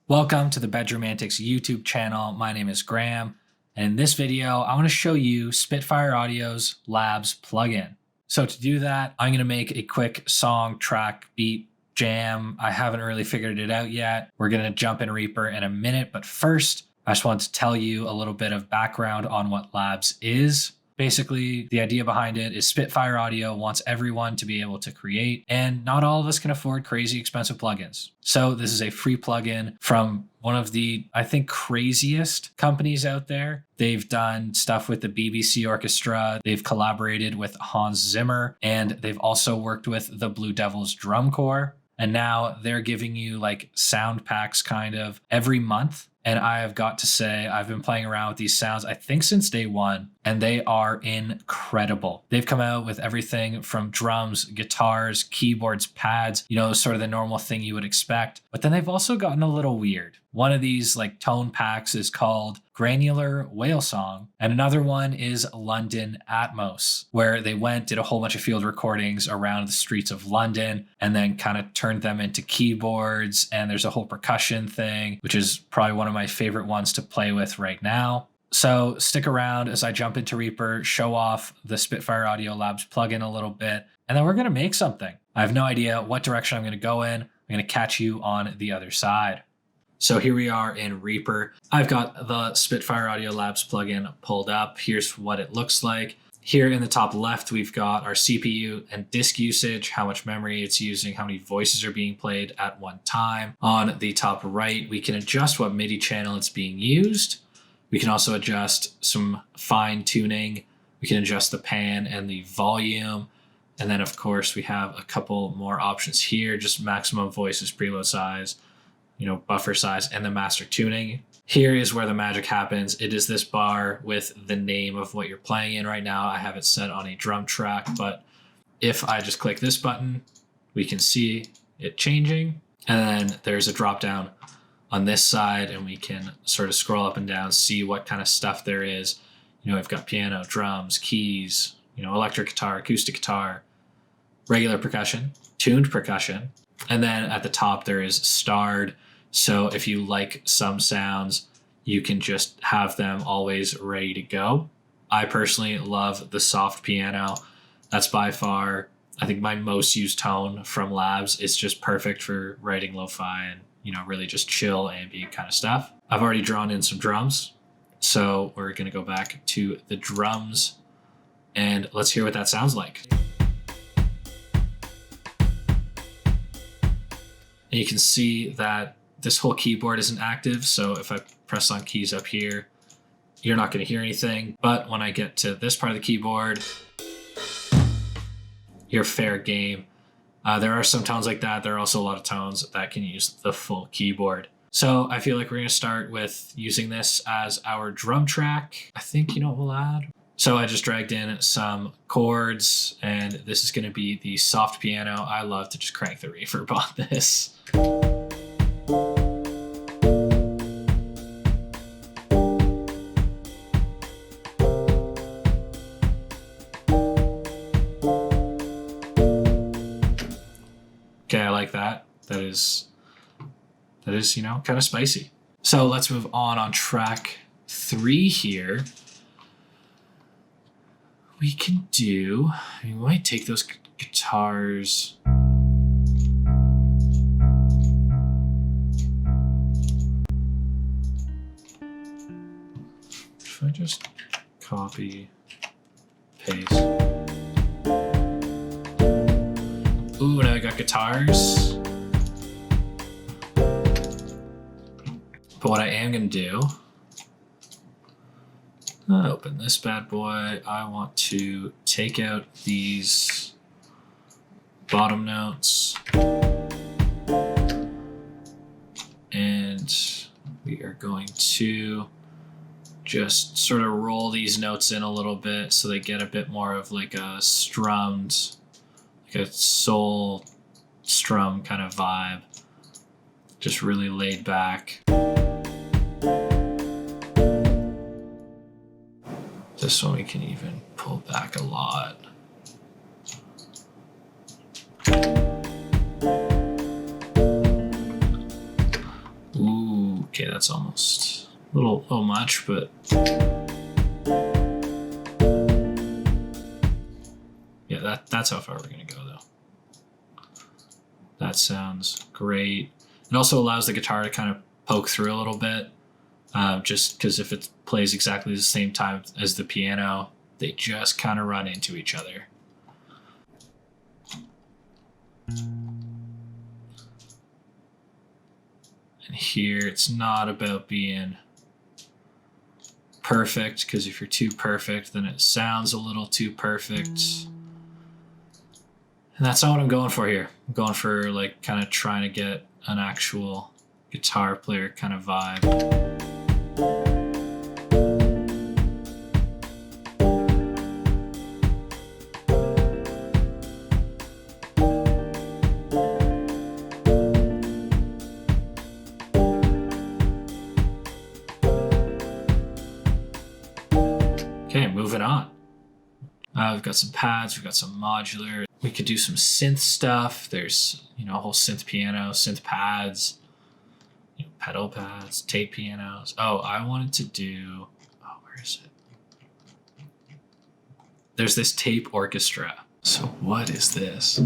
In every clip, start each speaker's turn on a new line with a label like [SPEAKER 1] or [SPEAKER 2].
[SPEAKER 1] Welcome to the Bedroom Antics YouTube channel. My name is Graham, and in this video, I want to show you Spitfire Audio's Labs plugin. So to do that, I'm going to make a quick song, track, beat, jam. I haven't really figured it out yet. We're going to jump in Reaper in a minute, but first, I just want to tell you a little bit of background on what Labs is. Basically, the idea behind it is Spitfire Audio wants everyone to be able to create, and not all of us can afford crazy expensive plugins. So this is a free plugin from one of the, I think, craziest companies out there. They've done stuff with the BBC Orchestra. They've collaborated with Hans Zimmer, and they've also worked with the Blue Devils Drum Corps. And now they're giving you like sound packs kind of every month. And I have got to say, I've been playing around with these sounds, I think since day one, and they are incredible. They've come out with everything from drums, guitars, keyboards, pads, sort of the normal thing you would expect. But then they've also gotten a little weird. One of these like tone packs is called Granular Whalesong, and another one is London Atmos, where they did a whole bunch of field recordings around the streets of London and then kind of turned them into keyboards. And there's a whole percussion thing, which is probably one of my favorite ones to play with right now. So stick around as I jump into Reaper, show off the Spitfire Audio Labs plugin a little bit, and then we're going to make something. I have no idea what direction I'm going to go in. I'm going to catch you on the other side. So here we are in Reaper. I've got the Spitfire Audio Labs plugin pulled up. Here's what it looks like. Here in the top left, we've got our CPU and disk usage, how much memory it's using, how many voices are being played at one time. On the top right, we can adjust what MIDI channel it's being used. We can also adjust some fine tuning. We can adjust the pan and the volume. And then of course we have a couple more options here, just maximum voices, preload size, buffer size, and the master tuning. Here is where the magic happens. It is this bar with the name of what you're playing in right now. I have it set on a drum track, but if I just click this button, we can see it changing. And then there's a drop down on this side, and we can sort of scroll up and down, see what kind of stuff there is. We've got piano, drums, keys, electric guitar, acoustic guitar, regular percussion, tuned percussion. And then at the top, there is starred. So if you like some sounds, you can just have them always ready to go. I personally love the soft piano. That's by far, I think, my most used tone from Labs. It's just perfect for writing lo-fi and, really just chill ambient kind of stuff. I've already drawn in some drums. So we're going to go back to the drums and let's hear what that sounds like. And you can see that this whole keyboard isn't active. So if I press on keys up here, you're not going to hear anything. But when I get to this part of the keyboard, you're fair game. There are some tones like that. There are also a lot of tones that can use the full keyboard. So I feel like we're going to start with using this as our drum track. I think what we'll add. So I just dragged in some chords, and this is going to be the soft piano. I love to just crank the reverb on this. Okay, I like that. That is, kind of spicy. So let's move on track 3 here. We can do, we might take those guitars. If I just copy, paste. Ooh, now I got guitars. But what I am going to do, open this bad boy. I want to take out these bottom notes. And we are going to just sort of roll these notes in a little bit so they get a bit more of like a strummed, like a soul strum kind of vibe. Just really laid back. This one we can even pull back a lot. Ooh. Okay, that's almost a little much, but yeah, that's how far we're gonna go though. That sounds great. It also allows the guitar to kind of poke through a little bit, just because if it plays exactly the same time as the piano, they just kind of run into each other. And here, it's not about being perfect, because if you're too perfect, then it sounds a little too perfect. And that's not what I'm going for here. I'm going for like kind of trying to get an actual guitar player kind of vibe. Okay, moving on. We've got some pads, we've got some modular. We could do some synth stuff. There's, a whole synth piano, synth pads, pedal pads, tape pianos. Oh, I wanted to do, where is it? There's this tape orchestra. So what is this?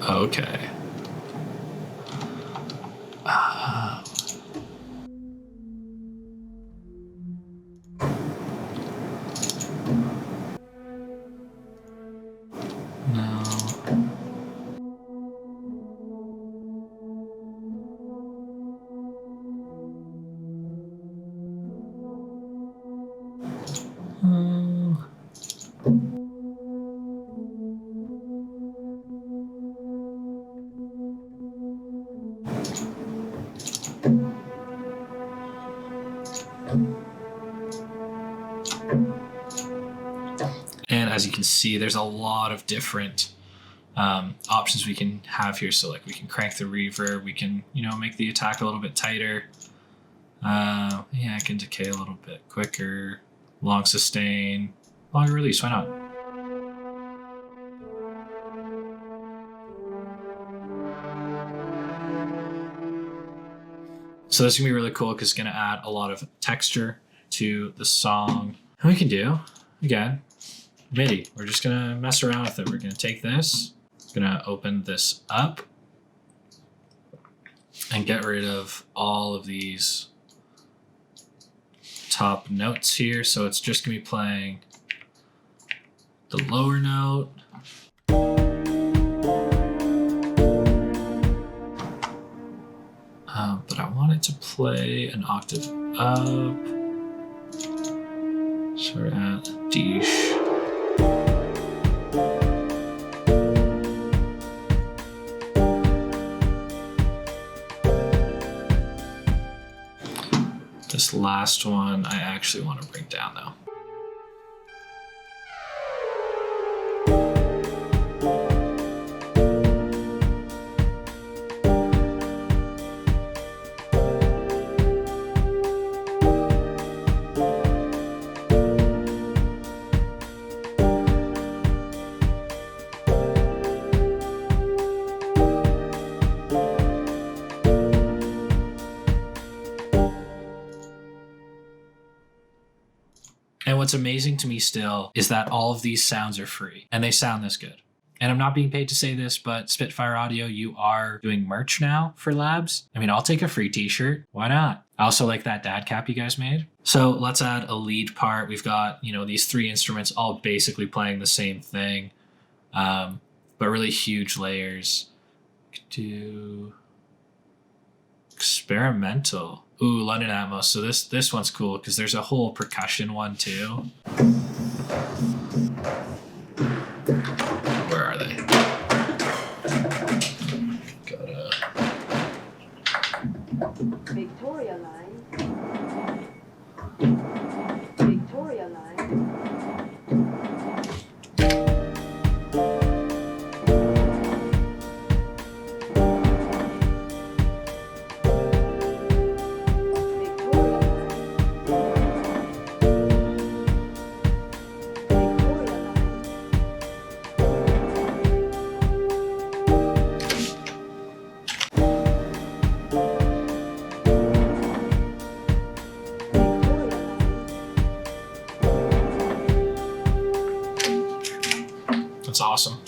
[SPEAKER 1] Okay. And as you can see, there's a lot of different options we can have here. So like we can crank the reverb, we can, make the attack a little bit tighter. I can decay a little bit quicker, long sustain, longer release, why not? So this is gonna be really cool because it's gonna add a lot of texture to the song. And we can do, again, MIDI. We're just gonna mess around with it. We're gonna take this, gonna open this up and get rid of all of these top notes here. So it's just gonna be playing the lower note. But I want it to play an octave up. So we're at D. This last one I actually want to bring down though. And what's amazing to me still is that all of these sounds are free and they sound this good. And I'm not being paid to say this, but Spitfire Audio, you are doing merch now for labs. I mean, I'll take a free t-shirt. Why not? I also like that dad cap you guys made. So let's add a lead part. We've got, these three instruments all basically playing the same thing, but really huge layers. Could do experimental. Ooh, London Atmos. So this one's cool because there's a whole percussion one too. Where are they? Gotta.
[SPEAKER 2] Victoria line. Victoria line.
[SPEAKER 1] That's awesome.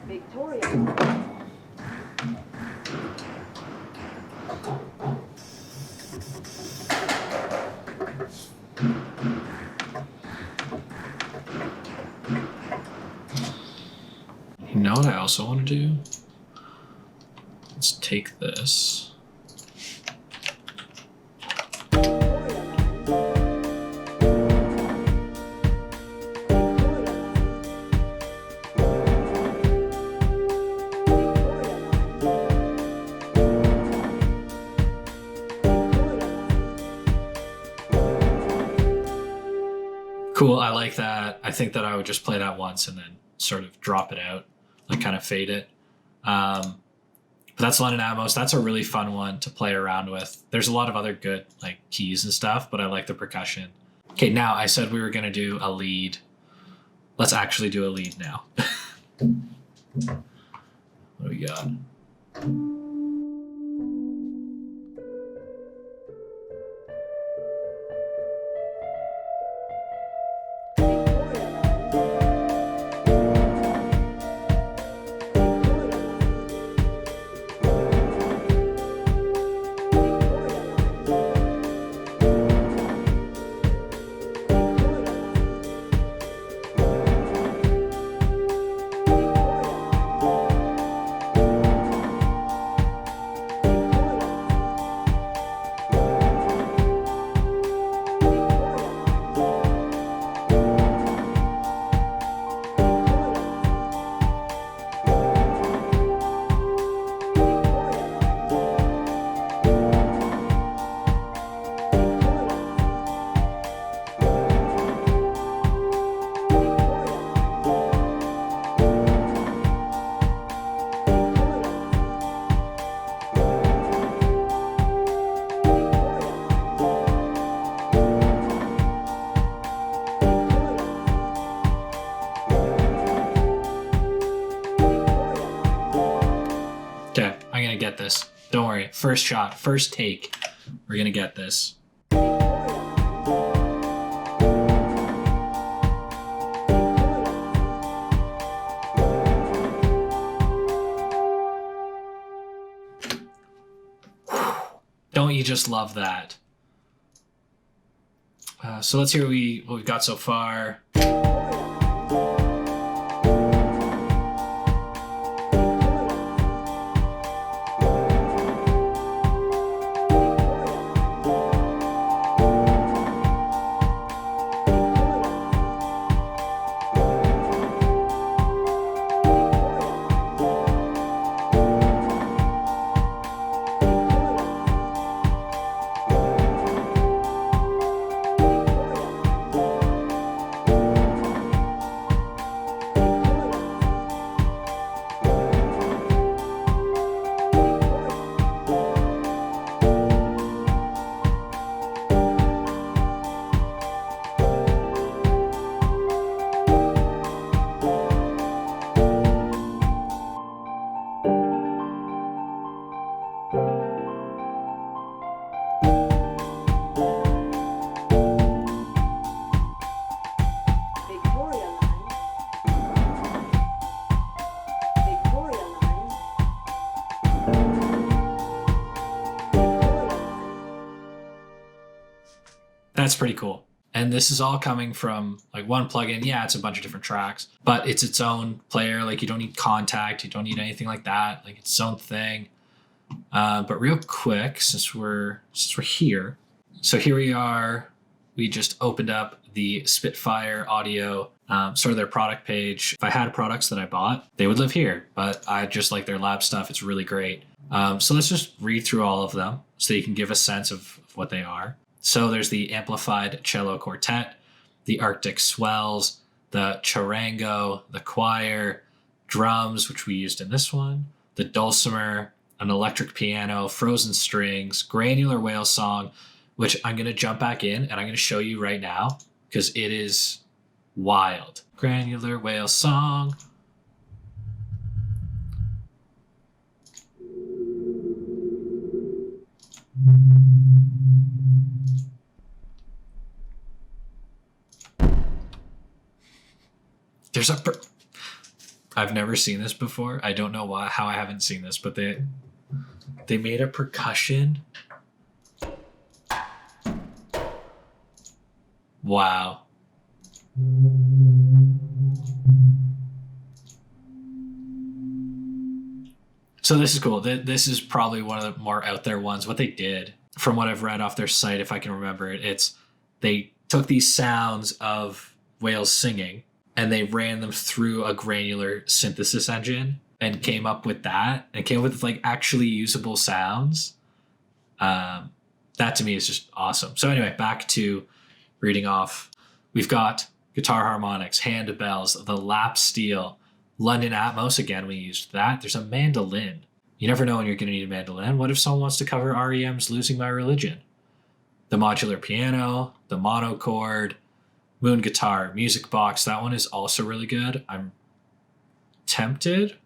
[SPEAKER 2] Victoria.
[SPEAKER 1] You know what I also want to do? Let's take this. Cool, I like that. I think that I would just play that once and then sort of drop it out, like kind of fade it. But that's London Atmos. That's a really fun one to play around with. There's a lot of other good like keys and stuff, but I like the percussion. Okay, now I said we were gonna do a lead. Let's actually do a lead now. What do we got? Okay, I'm gonna get this. Don't worry. First shot, first take. We're gonna get this. Don't you just love that? So let's hear what we've got so far. That's pretty cool. And this is all coming from like one plugin. Yeah, it's a bunch of different tracks, but it's its own player. Like you don't need contact. You don't need anything like that. Like it's its own thing. But real quick, since we're here. So here we are. We just opened up the Spitfire audio, sort of their product page. If I had products that I bought, they would live here, but I just like their lab stuff. It's really great. So let's just read through all of them so you can give a sense of what they are. So there's the amplified cello quartet, the Arctic swells, the charango, the choir, drums, which we used in this one, the dulcimer, an electric piano, frozen strings, granular whalesong, which I'm going to jump back in and I'm going to show you right now because it is wild. Granular whalesong. I've never seen this before. I don't know how I haven't seen this, but they made a percussion. Wow. So this is cool. This is probably one of the more out there ones. What they did, from what I've read off their site, if I can remember it, they took these sounds of whales singing and they ran them through a granular synthesis engine and came up with that and came up with like actually usable sounds. That to me is just awesome. So anyway, back to reading off. We've got guitar harmonics, handbells, the lap steel, London Atmos. Again, we used that. There's a mandolin. You never know when you're going to need a mandolin. What if someone wants to cover REM's Losing My Religion? The modular piano, the monochord, moon guitar, music box. That one is also really good. I'm tempted,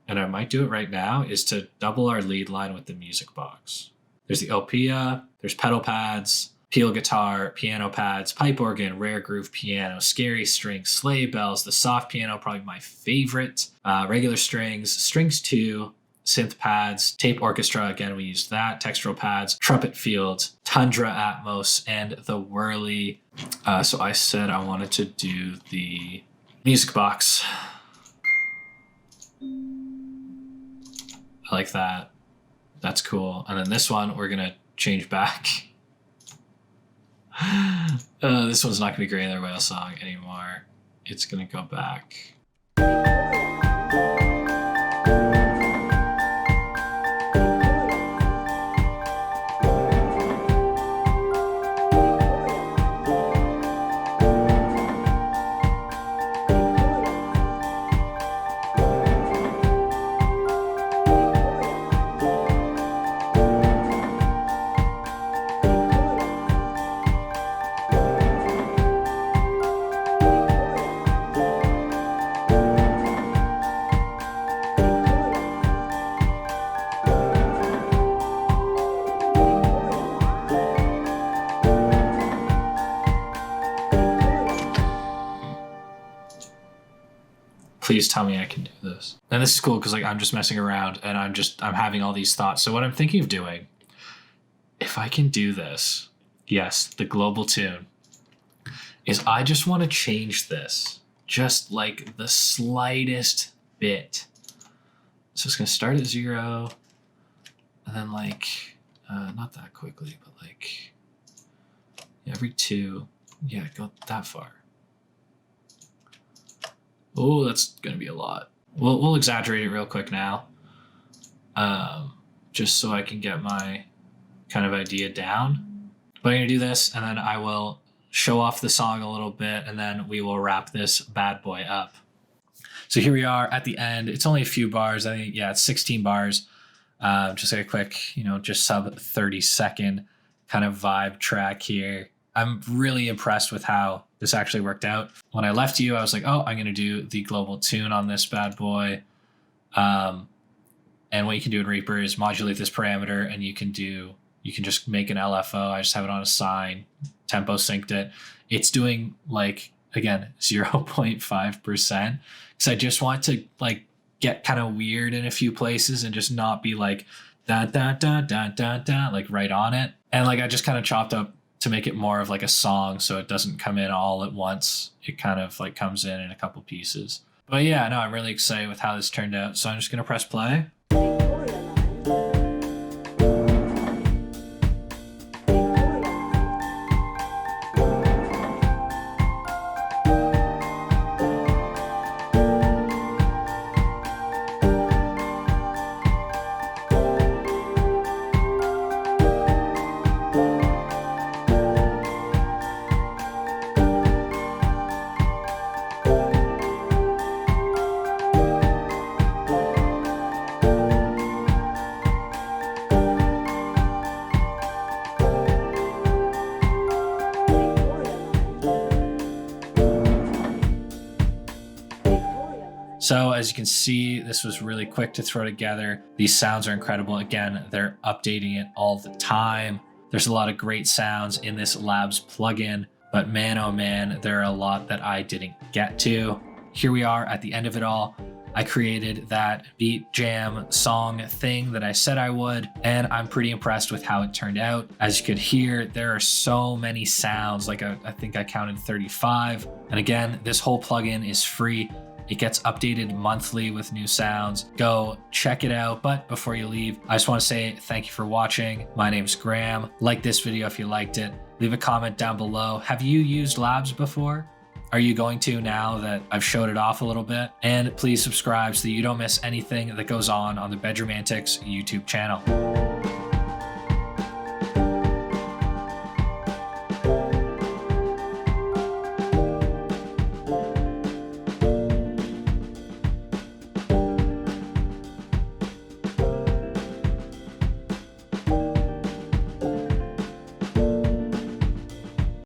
[SPEAKER 1] and I might do it right now, is to double our lead line with the music box. There's the opia, there's pedal pads, peel guitar, piano pads, pipe organ, rare groove piano, scary strings, sleigh bells, the soft piano, probably my favorite, regular strings 2, synth pads, tape orchestra, again, we used that, textural pads, trumpet fields, Tundra Atmos, and the whirly. So I said I wanted to do the music box. I like that. That's cool. And then this one, we're going to change back. This one's not going to be Granular Whalesong anymore. It's going to go back. Please tell me I can do this. And this is cool because like I'm just messing around and I'm having all these thoughts. So what I'm thinking of doing, if I can do this, yes, the global tune, is I just want to change this just like the slightest bit. So it's going to start at 0 and then like, not that quickly, but like every 2, yeah, go that far. Oh, that's going to be a lot. We'll exaggerate it real quick now. Just so I can get my kind of idea down. But I'm going to do this and then I will show off the song a little bit and then we will wrap this bad boy up. So here we are at the end. It's only a few bars. I think, yeah, it's 16 bars. Just like a quick, just sub 30-second kind of vibe track here. I'm really impressed with how this actually worked out. When I left you, I was like, oh, I'm going to do the global tune on this bad boy. And what you can do in Reaper is modulate this parameter and you can just make an LFO. I just have it on a sine, tempo synced it. It's doing like, again, 0.5%. Because I just want to like get kind of weird in a few places and just not be like, da, da, da, da, da, da, like right on it. And like, I just kind of chopped up to make it more of like a song so it doesn't come in all at once. It kind of like comes in a couple pieces. But yeah, no, I'm really excited with how this turned out. So I'm just going to press play. So as you can see, this was really quick to throw together. These sounds are incredible. Again, they're updating it all the time. There's a lot of great sounds in this Labs plugin, but man, oh man, there are a lot that I didn't get to. here we are at the end of it all. I created that beat jam song thing that I said I would, and I'm pretty impressed with how it turned out. As you could hear, there are so many sounds, like I think I counted 35. And again, this whole plugin is free. It gets updated monthly with new sounds. Go check it out. But before you leave, I just want to say thank you for watching. My name's Graham. Like this video if you liked it. Leave a comment down below. Have you used Labs before? Are you going to now that I've showed it off a little bit? And please subscribe so that you don't miss anything that goes on the Bedroom Antics YouTube channel.